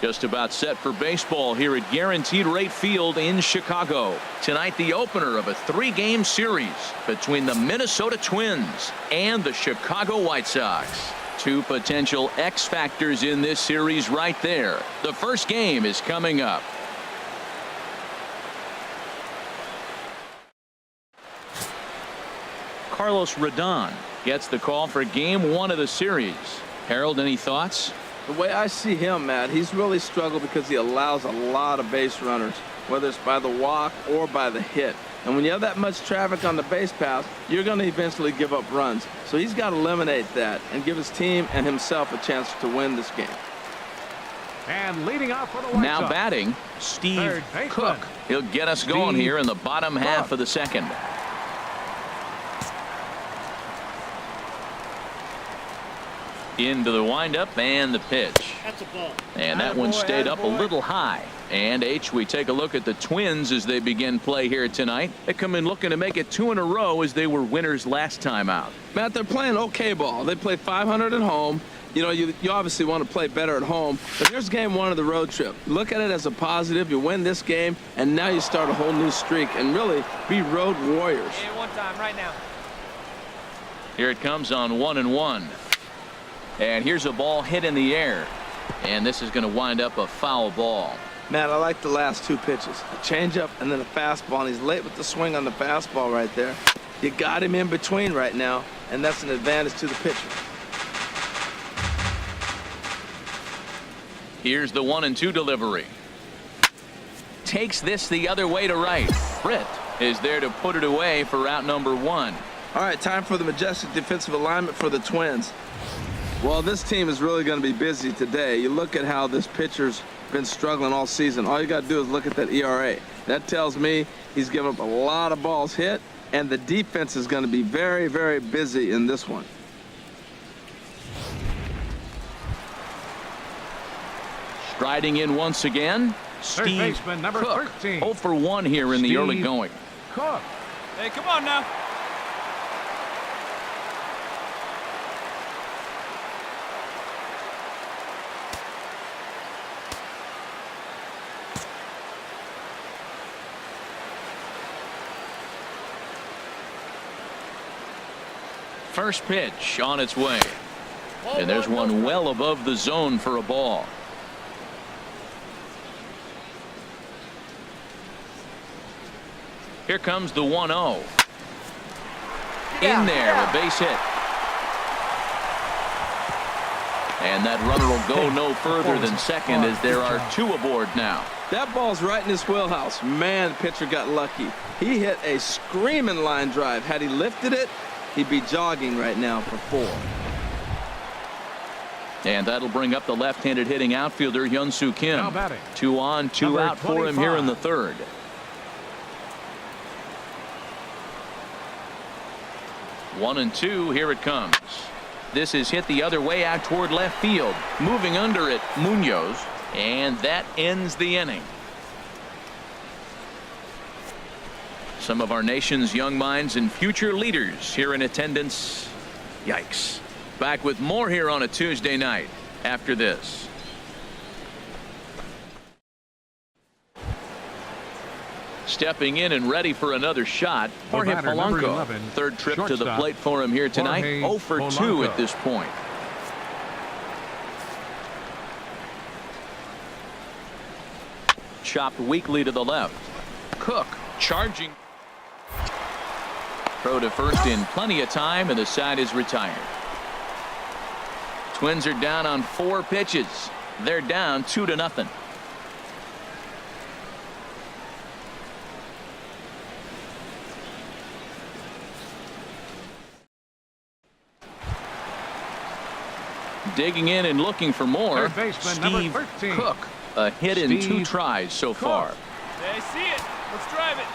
Just about set for baseball here at Guaranteed Rate Field in Chicago. Tonight, the opener of a 3-game series between the Minnesota Twins and the Chicago White Sox. Two potential X factors in this series right there. The first game is coming up. Carlos Rodon gets the call for game 1 of the series. Harold, any thoughts? The way I see him, Matt, he's really struggled because he allows a lot of base runners, whether it's by the walk or by the hit. And when you have that much traffic on the base paths, you're going to eventually give up runs. So he's got to eliminate that and give his team and himself a chance to win this game. And leading off for the White Now Sox, batting, Steve Cook. He'll get us going here in the bottom half of the second. Into the windup and the pitch. That's a ball. And that one stayed up a little high. And we take a look at the Twins as they begin play here tonight. They come in looking to make it 2 in a row as they were winners last time out. Matt, they're playing okay ball. They play .500 at home. You know, you obviously want to play better at home. But here's game 1 of the road trip. Look at it as a positive. You win this game, and now you start a whole new streak and really be road warriors. Hey, one time right now. Here it comes on 1-1. And here's a ball hit in the air. And this is going to wind up a foul ball. Matt, I like the last 2 pitches. A changeup and then a fastball. And he's late with the swing on the fastball right there. You got him in between right now, and that's an advantage to the pitcher. Here's the 1-2 delivery. Takes this the other way to right. Britt is there to put it away for out number 1. All right, time for the majestic defensive alignment for the Twins. Well, this team is really going to be busy today. You look at how this pitcher's been struggling all season. All you got to do is look at that ERA. That tells me he's given up a lot of balls hit, and the defense is going to be very, very busy in this one. Striding in once again, Steve baseman, number Cook. 13. 0 for 1 here in the early going. Cook. Hey, come on now. First pitch on its way. And there's one well above the zone for a ball. Here comes the 1-0. In there, a base hit. And that runner will go no further than second as there are 2 aboard now. That ball's right in his wheelhouse. Man, the pitcher got lucky. He hit a screaming line drive. Had he lifted it, he'd be jogging right now for 4. And that'll bring up the left-handed hitting outfielder Hyun-Soo Kim. Now batting, 2 on, 2 number out for him here in the 25. 3rd. One and 2, here it comes. This is hit the other way out toward left field. Moving under it, Munoz. And that ends the inning. Some of our nation's young minds and future leaders here in attendance. Yikes. Back with more here on a Tuesday night after this. Stepping in and ready for another shot, Jorge batter, number Polanco. 11, 3rd trip to the shortstop, plate for him here tonight. Jorge 0 for 2 Polanco. at this point. Chopped weakly to the left. Cook charging. Throw to first in plenty of time, and the side is retired. Twins are down on 4 pitches. They're down 2-0. Digging in and looking for more. Third baseman, number Steve 13. Cook. A hit in 2 Steve tries so far. Hey, I see it. Let's drive it.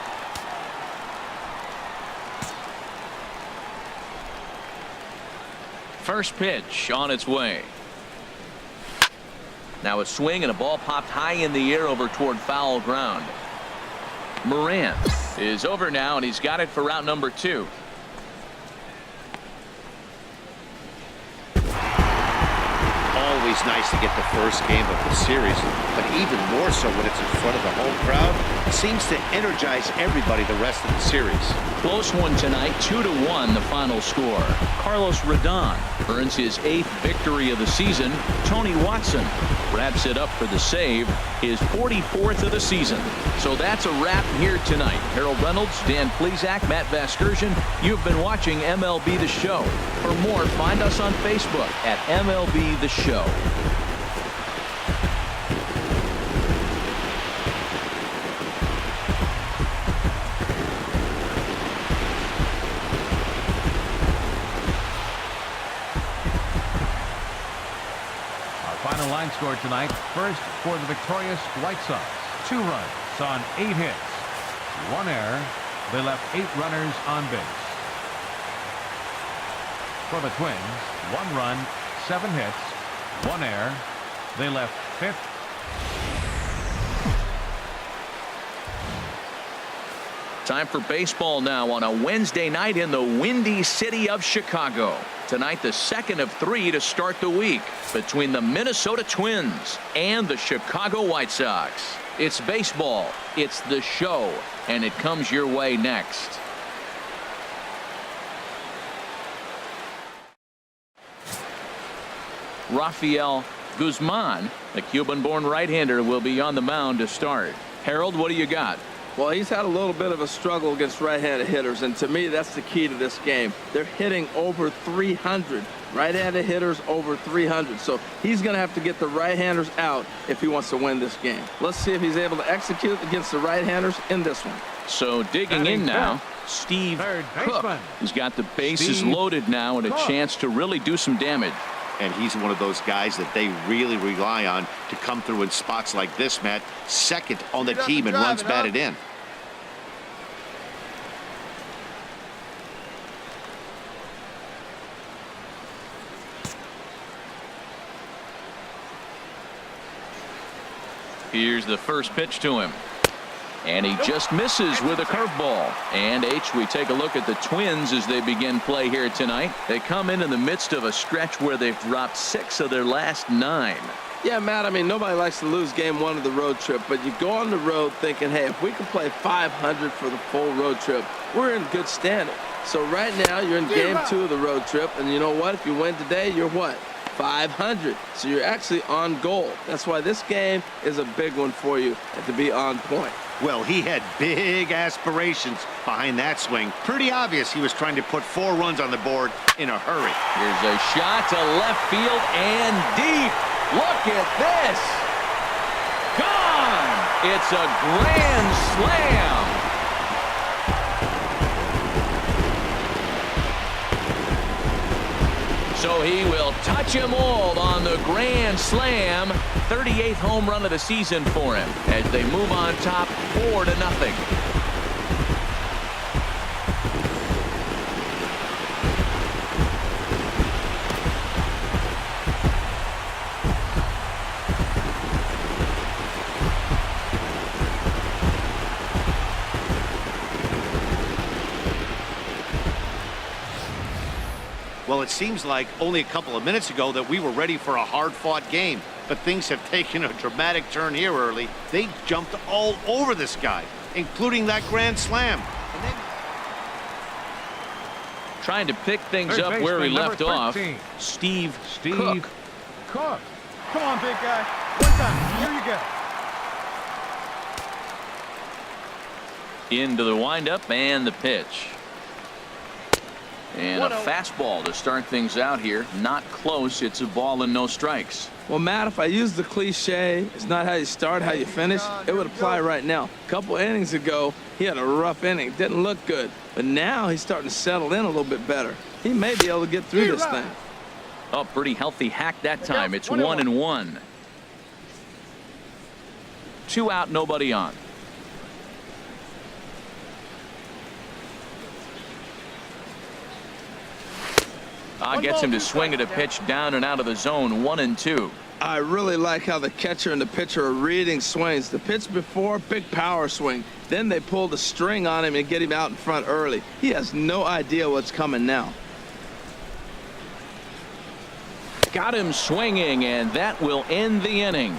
First pitch on its way. Now a swing and a ball popped high in the air over toward foul ground. Moran is over now, and he's got it for route number 2. always nice to get the first game of the series, but even more so when it's in front of the home crowd. It seems to energize everybody the rest of the series. Close one tonight, 2-1 the final score. Carlos Rodon earns his 8th victory of the season. Tony Watson wraps it up for the save, his 44th of the season. So that's a wrap here tonight. Harold Reynolds, Dan Plesac, Matt Vasgersian, you've been watching MLB The Show. For more, find us on Facebook at MLB The Show. Final line score tonight. First for the victorious White Sox. 2 runs on 8 hits. 1 error. They left 8 runners on base. For the Twins, 1 run, 7 hits, 1 error. They left 5th. Time for baseball now on a Wednesday night in the windy city of Chicago. Tonight, the second of 3 to start the week between the Minnesota Twins and the Chicago White Sox. It's baseball, it's the show, and it comes your way next. Rafael Guzman, the Cuban-born right-hander, will be on the mound to start. Harold, what do you got? Well, he's had a little bit of a struggle against right-handed hitters, and to me, that's the key to this game. They're hitting over 300. Right-handed hitters over 300. So he's going to have to get the right-handers out if he wants to win this game. Let's see if he's able to execute against the right-handers in this one. So digging in now, Steve Cook. He's got the bases loaded now and a chance to really do some damage. And he's one of those guys that they really rely on to come through in spots like this, Matt. Second on the team and runs batted in. Here's the first pitch to him. And he just misses with a curveball. And we take a look at the Twins as they begin play here tonight. They come in the midst of a stretch where they've dropped 6 of their last 9. Yeah, Matt, I mean, nobody likes to lose game 1 of the road trip, but you go on the road thinking, hey, if we can play 500 for the full road trip, we're in good standing. So right now, you're in game 2 of the road trip, and you know what? If you win today, you're what? 500. So you're actually on goal. That's why this game is a big one for you and to be on point. Well, he had big aspirations behind that swing. Pretty obvious he was trying to put 4 runs on the board in a hurry. Here's a shot to left field and deep. Look at this. Gone. It's a grand slam. So he will touch him all on the grand slam. 38th home run of the season for him as they move on top 4-0. Well, it seems like only a couple of minutes ago that we were ready for a hard-fought game. But things have taken a dramatic turn here early. They jumped all over this guy, including that grand slam. And then... Trying to pick things up where he left off. Steve Cook. Come on, big guy. One time. Here you go. Into the windup and the pitch. And a fastball to start things out here. Not close. It's a ball and no strikes. Well, Matt, if I use the cliche, it's not how you start, how you finish, it would apply right now. A couple innings ago, he had a rough inning. Didn't look good. But now he's starting to settle in a little bit better. He may be able to get through this thing. Oh, pretty healthy hack that time. It's 1-1. 2 out, nobody on. Gets him to swing at a pitch down and out of the zone. 1-2. I really like how the catcher and the pitcher are reading swings. The pitch before, big power swing. Then they pull the string on him and get him out in front early. He has no idea what's coming now. Got him swinging, and that will end the inning.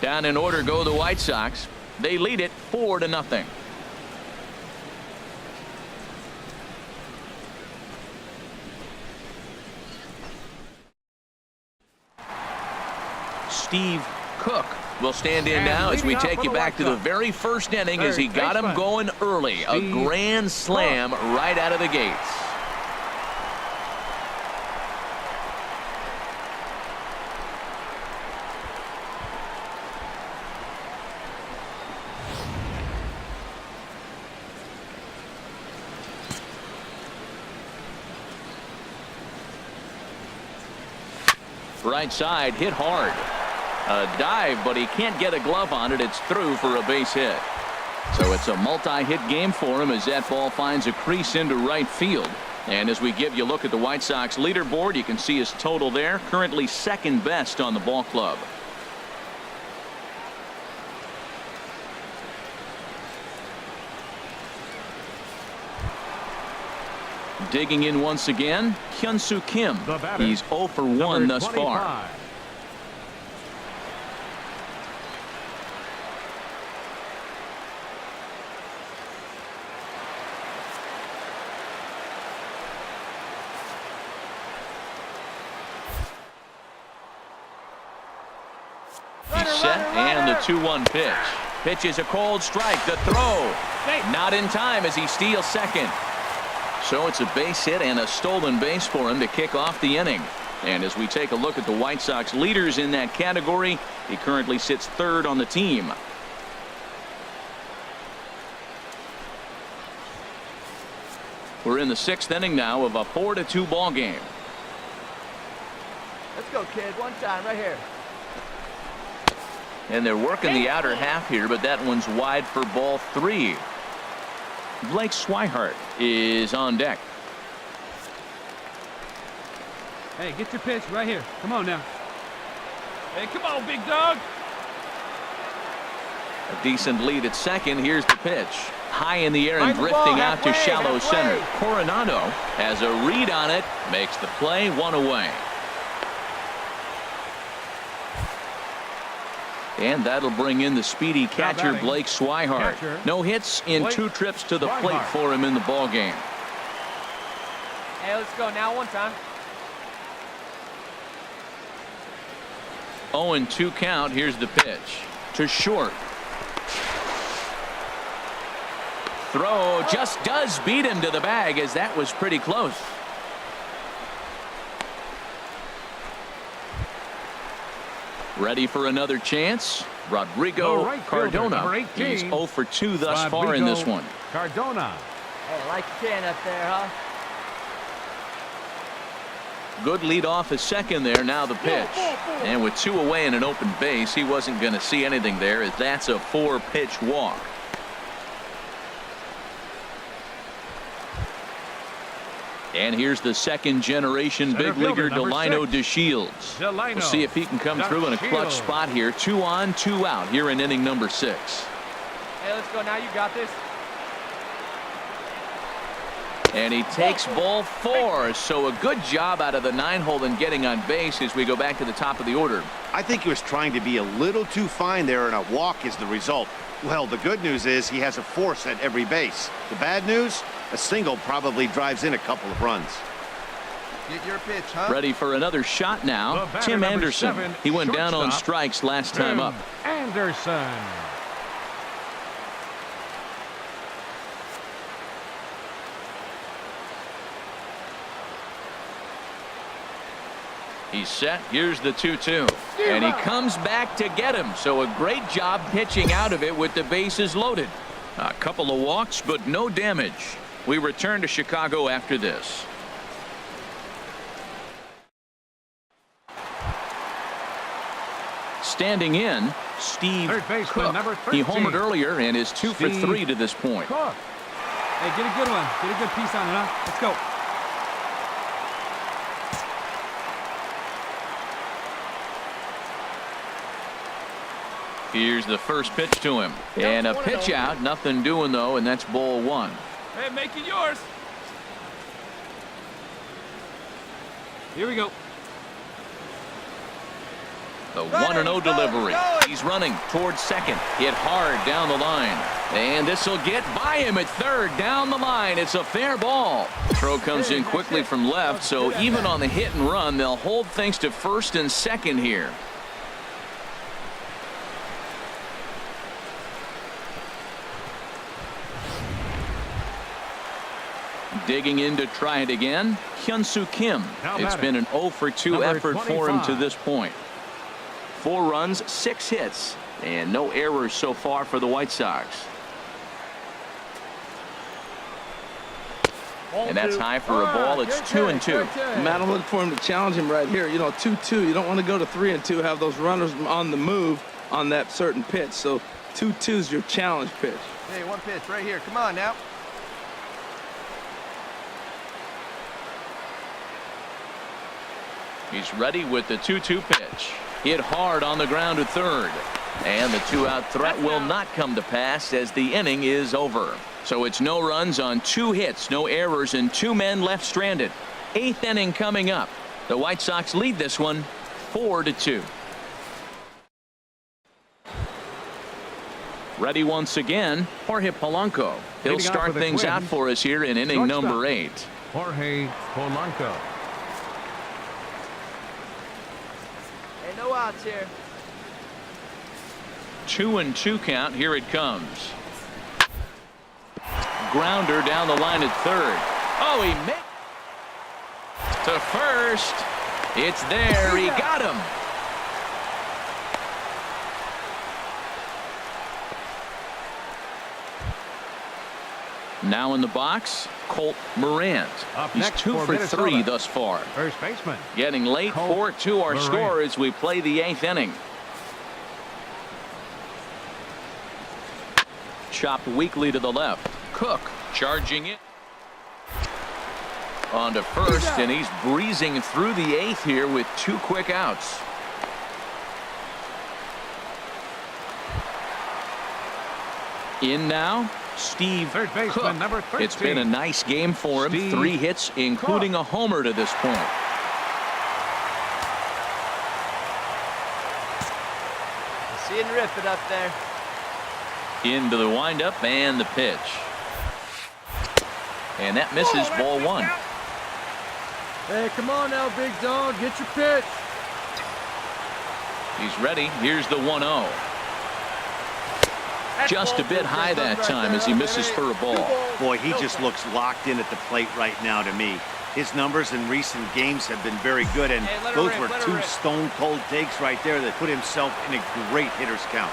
Down in order go the White Sox. They lead it 4-0. Steve Cook will stand in now as we take you back to the very first inning as he got him going early. A grand slam right out of the gates. Right side hit hard. A dive, but he can't get a glove on it. It's through for a base hit. So it's a multi-hit game for him as that ball finds a crease into right field. And as we give you a look at the White Sox leaderboard, you can see his total there. Currently second best on the ball club. Digging in once again, Hyun-Soo Kim. He's 0 for 1 thus far. He's set, and the 2-1 pitch. Pitch is a cold strike. The throw. Not in time as he steals second. So it's a base hit and a stolen base for him to kick off the inning. And as we take a look at the White Sox leaders in that category, he currently sits third on the team. We're in the 6th inning now of a 4-2 ball game. Let's go, kid. One time right here. And they're working the outer half here, but that one's wide for ball 3. Blake Swihart is on deck. Hey, get your pitch right here. Come on now. Hey, come on, big dog. A decent lead at second. Here's the pitch. High in the air and drifting out to shallow center. Coronado has a read on it. Makes the play. 1 away. And that'll bring in the speedy catcher Blake Swihart. No hits in 2 trips to the plate for him in the ball game. Hey, let's go now. One time. 0-2 count. Here's the pitch to short. Throw just does beat him to the bag as that was pretty close. Ready for another chance. Rodrigo Cardona. He's 0 for 2 thus far in this one. Cardona. Hey, like you can up there, huh? Good lead off at second there. Now the pitch. And with 2 away and an open base, he wasn't going to see anything there as that's a 4-pitch walk. And here's the second-generation big leaguer Delino DeShields. We'll see if he can come through in a clutch spot here. 2 on, 2 out here in inning number 6. Hey, let's go now. You got this. And he takes ball 4. So a good job out of the 9-hole in getting on base as we go back to the top of the order. I think he was trying to be a little too fine there, and a walk is the result. Well, the good news is he has a force at every base. The bad news? A single probably drives in a couple of runs. Get your pitch, huh? Ready for another shot now. Tim Anderson. He went down on strikes last time up. Anderson. He's set. Here's the 2-2. And he comes back to get him. So a great job pitching out of it with the bases loaded. A couple of walks, but no damage. We return to Chicago after this. Standing in, Steve Cook. He homered earlier and is 2 for 3 to this point. Cook. Hey, get a good one. Get a good piece on it, huh? Let's go. Here's the first pitch to him. And a pitch out. Nothing doing, though, and that's ball 1. Hey, make it yours. Here we go. The 1-0 delivery. He's running towards second. Hit hard down the line. And this will get by him at third. Down the line. It's a fair ball. Throw comes in quickly from left, so even on the hit and run, they'll hold things to first and second here. Digging in to try it again, Hyun-Soo Kim. It's been an 0 for 2 effort for him to this point. 4 runs, 6 hits, and no errors so far for the White Sox. And that's high for a ball. It's 2-2. Matt, I'm looking for him to challenge him right here. You know, 2-2. You don't want to go to 3-2, have those runners on the move on that certain pitch. So 2-2 is your challenge pitch. Hey, one pitch right here. Come on now. He's ready with the 2-2 pitch. Hit hard on the ground to third. And the 2-out threat will not come to pass as the inning is over. So it's no runs on 2 hits, no errors, and 2 men left stranded. 8th inning coming up. The White Sox lead this one 4-2. Ready once again, Jorge Polanco. He'll start things out for us here in inning number 8. Jorge Polanco. No outs here. 2-2 count. Here it comes. Grounder down the line at third. Oh, he made to first. It's there. He got him. Now in the box, Colt Morant. He's 2 for 3 thus far. First baseman. Getting late, 4-2 our score as we play the 8th inning. Chopped weakly to the left. Cook charging it. On to first, and he's breezing through the 8th here with 2 quick outs. In now, Steve Third baseman, Cook. number 13. It's been a nice game for him. Steve 3 hits, including a homer to this point. See him rip it up there. Into the windup and the pitch. And that misses ball 1. Hey, come on now, big dog. Get your pitch. He's ready. Here's the 1-0. Just a bit high that time as he misses for a ball. Boy, he just looks locked in at the plate right now to me. His numbers in recent games have been very good, and those were 2 stone-cold takes right there that put himself in a great hitter's count.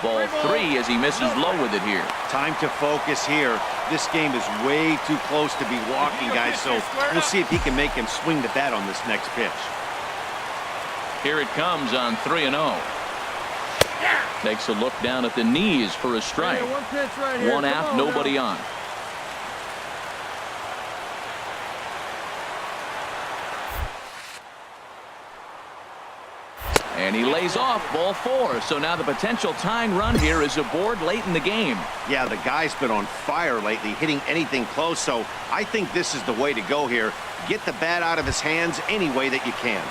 Ball 3 as he misses low with it here. Time to focus here. This game is way too close to be walking, guys, so we'll see if he can make him swing the bat on this next pitch. Here it comes on 3-0. Takes a look down at the knees for a strike. Hey, one pitch right here. 1 out, nobody on. And he lays off ball 4. So now the potential tying run here is aboard late in the game. Yeah, the guy's been on fire lately, hitting anything close, so I think this is the way to go here. Get the bat out of his hands any way that you can.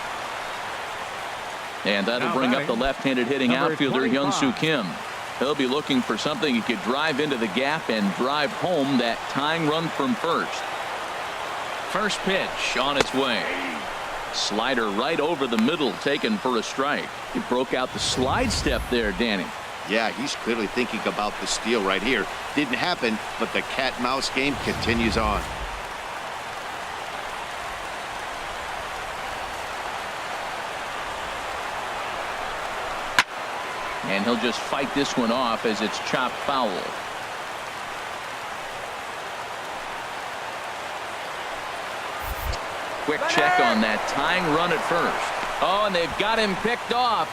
And that'll bring up the left-handed hitting outfielder Hyun-Soo Kim. He'll be looking for something he could drive into the gap and drive home that tying run from first. First pitch on its way. Slider right over the middle, taken for a strike. He broke out the slide step there, Danny. Yeah, he's clearly thinking about the steal right here. Didn't happen, but the cat-mouse game continues on. And he'll just fight this one off as it's chopped foul. Quick check on that tying run at first. Oh, and they've got him picked off.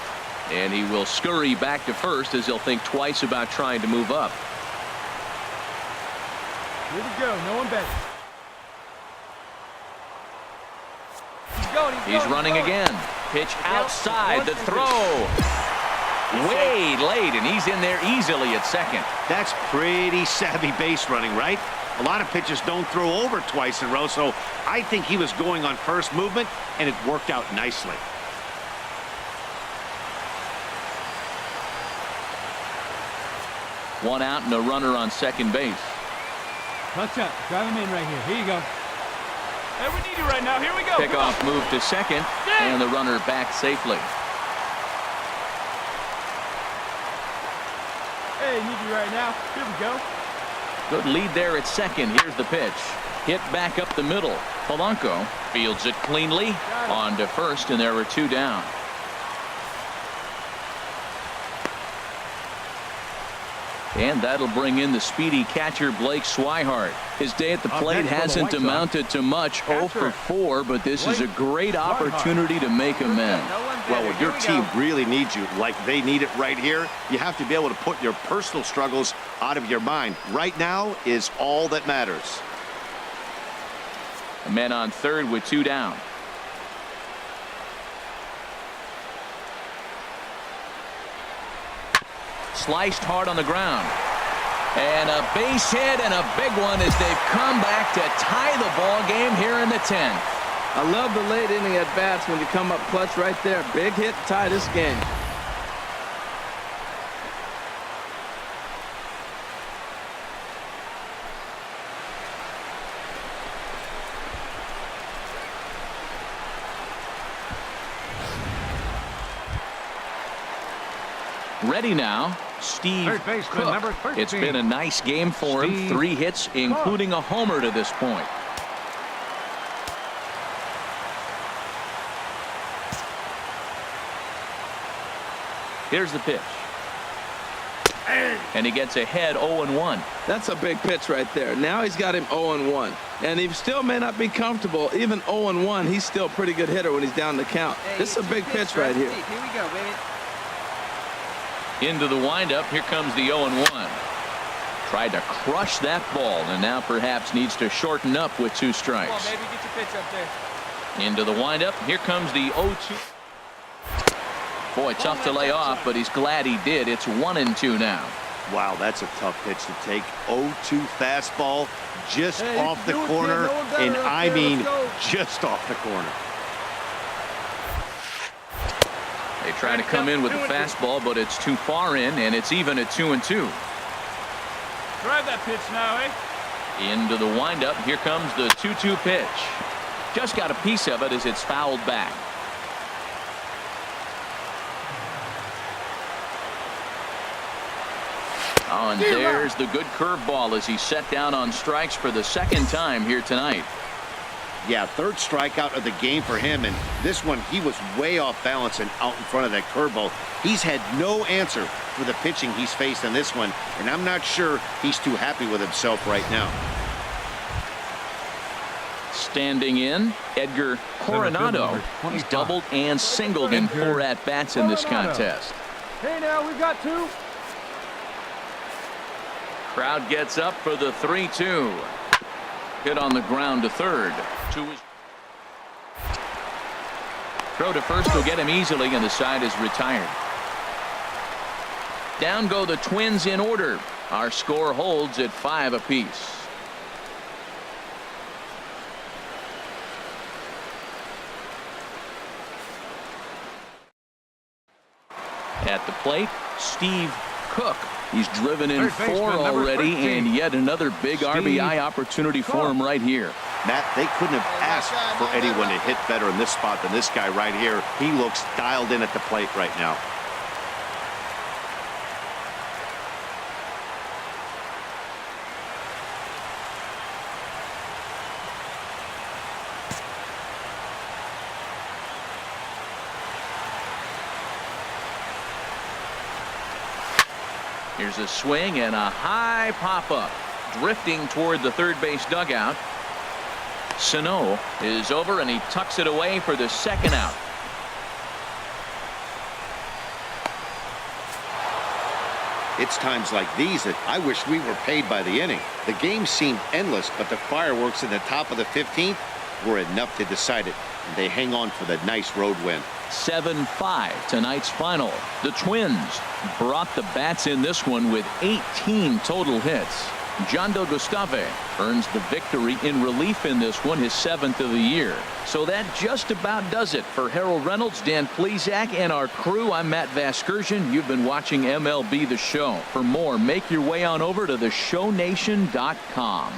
And he will scurry back to first as he'll think twice about trying to move up. Here we go. No one better. He's running again. Pitch outside the throw. Way late, and he's in there easily at second. That's pretty savvy base running, right? A lot of pitchers don't throw over twice in a row, so I think he was going on first movement, and it worked out nicely. One out and a runner on second base. Touch up. Drive him in right here. Here you go. Hey, we need you right now. Here we go. Pickoff move to second, and the runner back safely. Hey, need you right now. Here we go. Good lead there at second. Here's the pitch. Hit back up the middle. Polanco fields it cleanly on to first, and there were two down. And that'll bring in the speedy catcher Blake Swihart. His day at the plate hasn't amounted to much. 0 for 4, but this is a great opportunity to make amends. Well, when your team really needs you, like they need it right here, you have to be able to put your personal struggles out of your mind. Right now is all that matters. A man on third with two down. Sliced hard on the ground. And a base hit, and a big one as they've come back to tie the ball game here in the 10th. I love the late inning at bats when you come up clutch right there. Big hit, tie this game. Ready now, Steve Third baseman, Cook. number 13. It's been a nice game for him. Steve 3 hits, including a homer to this point. Here's the pitch. And he gets ahead 0-1. That's a big pitch right there. Now he's got him 0-1. And he still may not be comfortable. Even 0-1, he's still a pretty good hitter when he's down the count. Hey, this is a big pitch right here. Here we go, baby. Into the windup. Here comes the 0-1. Tried to crush that ball, and now perhaps needs to shorten up with 2 strikes. Come on, baby, get your pitch up there. Into the windup. Here comes the 0-2. Boy, tough to lay off, but he's glad he did. It's 1-2 now. Wow, that's a tough pitch to take. 0-2 fastball just off the corner, and I mean just off the corner. They try to come in with the fastball, but it's too far in, and it's even at 2-2. Drive that pitch now, eh? Into the windup. Here comes the 2-2 pitch. Just got a piece of it as it's fouled back. Oh, and there's the good curveball as he's set down on strikes for the second time here tonight. Yeah, third strikeout of the game for him, and this one he was way off balance and out in front of that curveball. He's had no answer for the pitching he's faced in this one, and I'm not sure he's too happy with himself right now. Standing in, Edgar Coronado. He's doubled and singled in 4 at-bats in this contest. Hey, now we've got 2. Crowd gets up for the 3-2. Hit on the ground to third. Throw to first will get him easily, and the side is retired. Down go the Twins in order. Our score holds at 5 apiece. At the plate, Steve Cook. He's driven in 4 already, and yet another big RBI opportunity for him right here. Matt, they couldn't have asked for anyone to hit better in this spot than this guy right here. He looks dialed in at the plate right now. Here's a swing and a high pop-up. Drifting toward the third base dugout. Sano is over, and he tucks it away for the second out. It's times like these that I wish we were paid by the inning. The game seemed endless, but the fireworks in the top of the 15th were enough to decide it, and they hang on for the nice road win. 7-5 tonight's final. The Twins brought the bats in this one with 18 total hits. Jondo Gustave earns the victory in relief in this one, his 7th of the year. So that just about does it for Harold Reynolds, Dan Plesac, and our crew. I'm Matt Vasgersian. You've been watching MLB The Show. For more, make your way on over to theshownation.com.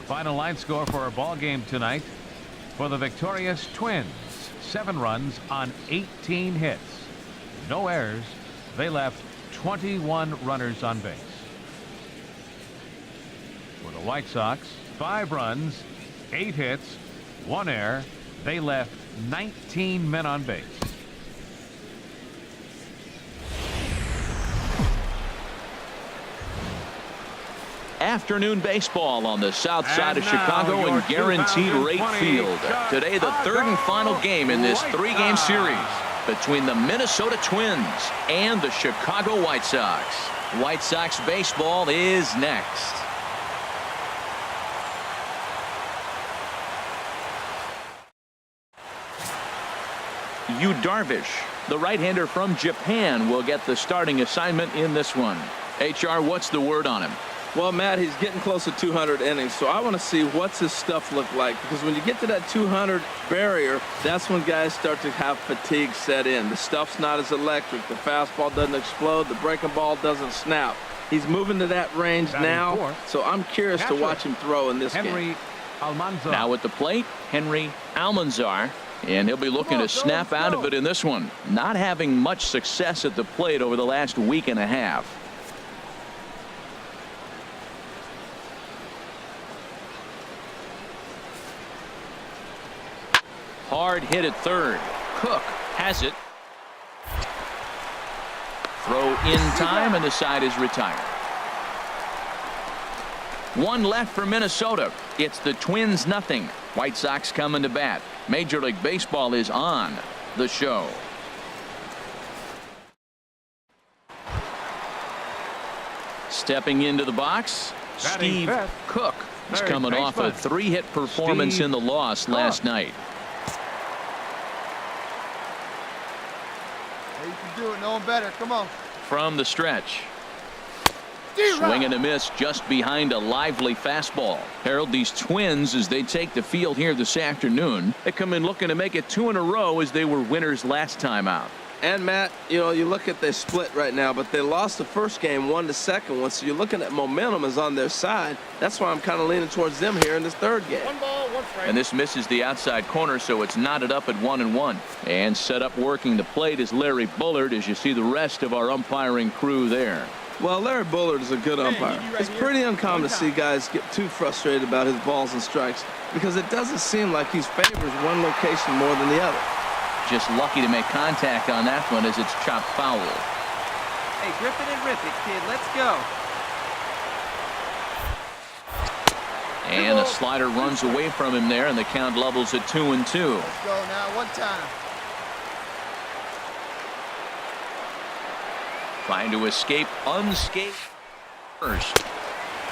Final line score for our ball game tonight. For the victorious Twins, 7 runs on 18 hits. No errors. They left 21 runners on base. For the White Sox, 5 runs, 8 hits, 1 error. They left 19 men on base. Afternoon baseball on the south side of Chicago and Guaranteed Rate Field. Today, the 3rd and final game in this 3-game series between the Minnesota Twins and the Chicago White Sox. White Sox baseball is next. Yu Darvish, the right-hander from Japan, will get the starting assignment in this one. HR, what's the word on him? Well, Matt, he's getting close to 200 innings, so I want to see what's his stuff look like, because when you get to that 200 barrier, that's when guys start to have fatigue set in. The stuff's not as electric. The fastball doesn't explode. The breaking ball doesn't snap. He's moving to that range now, so I'm curious to watch him throw in this game. Now at the plate, Henry Almanzar, and he'll be looking to snap out of it in this one. Not having much success at the plate over the last week and a half. Hard hit at third. Cook has it. Throw in time, and the side is retired. 1 left for Minnesota. It's the Twins 0. White Sox coming to bat. Major League Baseball is on the show. Stepping into the box, Steve Cook. He's coming off a 3-hit performance in the loss last night. You can do it. No one better. Come on. From the stretch. Swing and a miss just behind a lively fastball. Harold, these Twins, as they take the field here this afternoon, they come in looking to make it 2 in a row as they were winners last time out. And, Matt, you know, you look at their split right now, but they lost the first game, won the second one, so you're looking at momentum is on their side. That's why I'm kind of leaning towards them here in this 3rd game. 1 ball, 1 strike. And this misses the outside corner, so it's knotted up at 1-1. And set up working the plate is Larry Bullard, as you see the rest of our umpiring crew there. Well, Larry Bullard is a good umpire. It's pretty uncommon to see guys get too frustrated about his balls and strikes, because it doesn't seem like he favors one location more than the other. Just lucky to make contact on that one as it's chopped foul. Hey, grip it and rip it, kid. Let's go. And a slider runs away from him there, and the count levels at 2-2. Let's go now. 1 time. Trying to escape unscathed first.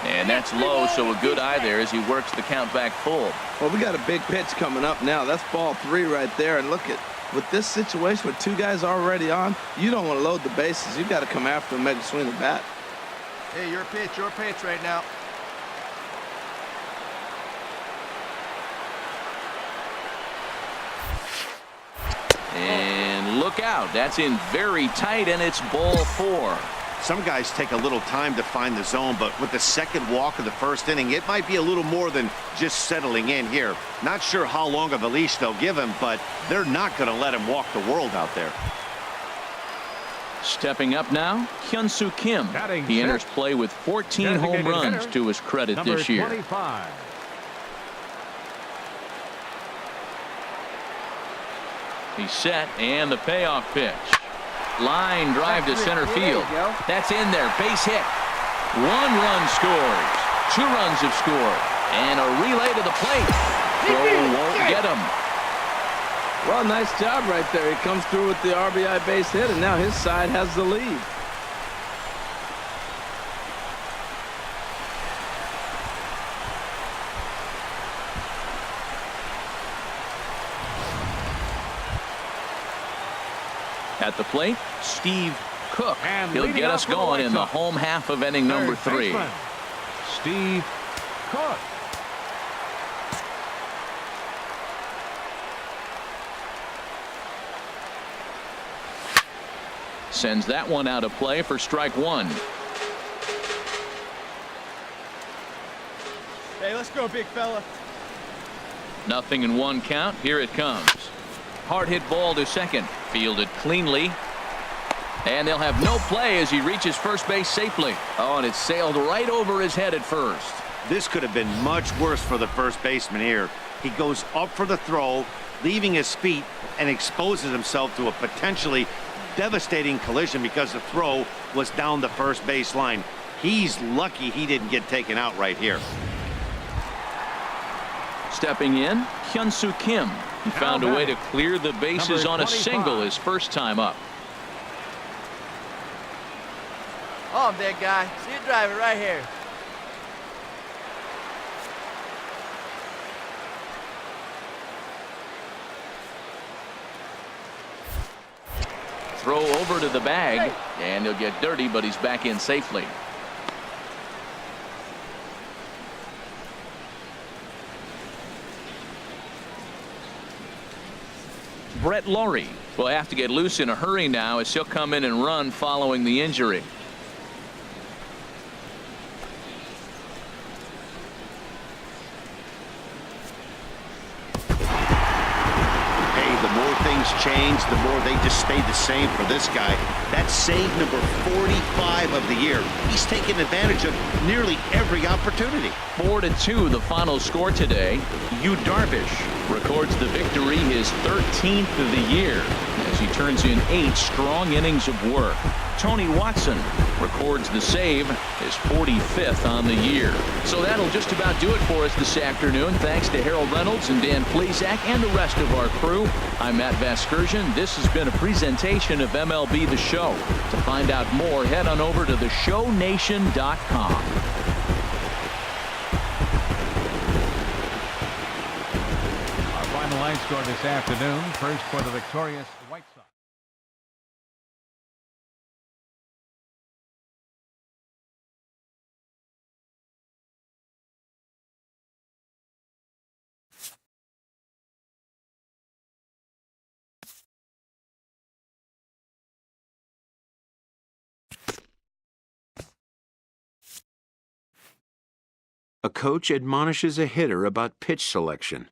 And that's low, so a good eye there as he works the count back full. Well, we got a big pitch coming up now. That's ball 3 right there. And look at, with this situation with 2 guys already on, you don't want to load the bases. You got to come after him, make a swing of the bat. Hey, your pitch right now. And look out. That's in very tight, and it's ball 4. Some guys take a little time to find the zone, but with the second walk of the 1st inning, it might be a little more than just settling in here. Not sure how long of a leash they'll give him, but they're not going to let him walk the world out there. Stepping up now, Hyun-Soo Kim. He enters play with 14 home runs to his credit this year. 25. He's set, and the payoff pitch. Line drive to center field. That's in there. Base hit. 1 run scores. 2 runs have scored. And a relay to the plate. Throw won't get him. Well, nice job right there. He comes through with the RBI base hit, and now his side has the lead. At the plate, Steve Cook. And He'll leading get off us for the going White in the Sox, home half of inning number third 3. baseman, Steve Cook. Sends that one out of play for strike 1. Hey, let's go, big fella. Nothing in 1 count. Here it comes. Hard hit ball to second. Fielded cleanly. And they'll have no play as he reaches first base safely. Oh, and it sailed right over his head at first. This could have been much worse for the first baseman here. He goes up for the throw, leaving his feet, and exposes himself to a potentially devastating collision because the throw was down the first base line. He's lucky he didn't get taken out right here. Stepping in, Hyun-Soo Kim. He found a way to clear the bases Number on a 25. single his first time up. Oh, big guy. See you driving right here. Throw over to the bag, and he'll get dirty, but he's back in safely. Brett Laurie will have to get loose in a hurry now as he'll come in and run following the injury. Hey, the more things change, the more they just stay the same for this guy. That's save number 45 of the year. He's taken advantage of nearly every opportunity. 4-2 the final score today. Yu Darvish records the victory, his 13th of the year, as he turns in 8 strong innings of work. Tony Watson records the save, his 45th on the year. So that'll just about do it for us this afternoon. Thanks to Harold Reynolds and Dan Plesac and the rest of our crew. I'm Matt Vasgersian. This has been a presentation of MLB The Show. To find out more, head on over to theshownation.com. Final line score this afternoon. First for the victorious White Sox. A coach admonishes a hitter about pitch selection.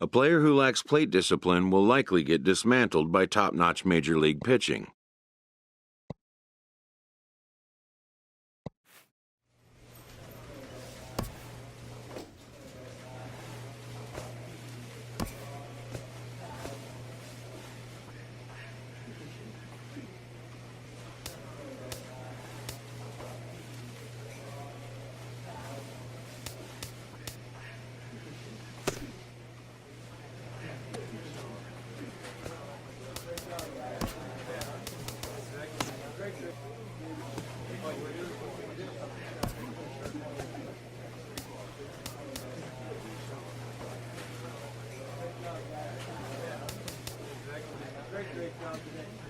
A player who lacks plate discipline will likely get dismantled by top-notch major league pitching. Great job today.